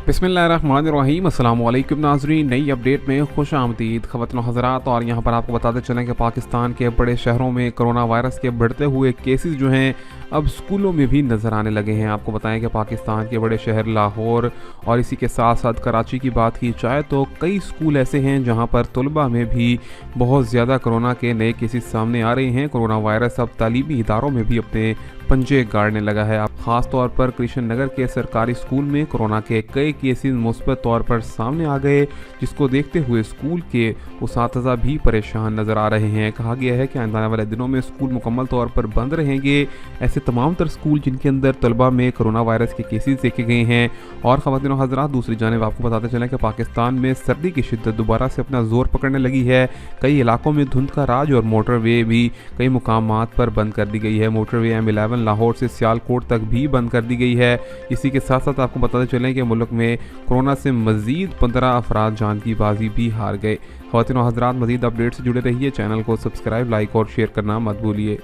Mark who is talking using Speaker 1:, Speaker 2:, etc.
Speaker 1: बिस्मिल्लाहिर्रहमानिर्रहीम। अस्सलाम वालेकुम नाज़रीन, नई अपडेट में खुश आमदीद ख़वातीन हज़रात। और यहाँ पर आपको बताते चलें कि पाकिस्तान के बड़े शहरों में कोरोना वायरस के बढ़ते हुए केसेस जो हैं अब स्कूलों में भी नज़र आने लगे हैं। आपको बताएं कि पाकिस्तान के बड़े शहर लाहौर और इसी के साथ साथ कराची की बात की जाए तो कई स्कूल ऐसे हैं जहाँ पर तलबा में भी बहुत ज़्यादा कोरोना के नए केसेस सामने आ रहे हैं। कोरोना वायरस अब तालीमी इदारों में भी अपने पंजे गाड़ने लगा है। अब ख़ास तौर पर कृष्ण नगर के सरकारी स्कूल में कोरोना के कई केसेस मुस्बत तौर पर सामने आ गए, जिसको देखते हुए स्कूल के उसातिज़ा भी परेशान नज़र आ रहे हैं। कहा गया है कि आने वाले दिनों में स्कूल मुकम्मल तौर पर बंद रहेंगे। ऐसे तमाम तर स्कूल जिनके अंदर तलबा में कोरोना वायरस के केसेस देखे गए हैं। और ख़वातीन और हज़रात, दूसरी जानिब आपको बताते चलें कि पाकिस्तान में सर्दी की शिद्दत दोबारा से अपना जोर पकड़ने लगी है। कई इलाकों में धुंध का राज और मोटरवे भी कई मुकामात पर बंद कर दी गई है। मोटरवे M11 लाहौर से सियालकोट तक भी बंद कर दी गई है। इसी के साथ साथ आपको बताते चलें कि मुल्क में कोरोना से मज़ीद 15 अफराद जान की बाजी भी हार गए। ख़वातीन और हज़रात, मज़ीद अपडेट से जुड़े रहिए। चैनल को सब्सक्राइब, लाइक और शेयर करना मत भूलिए।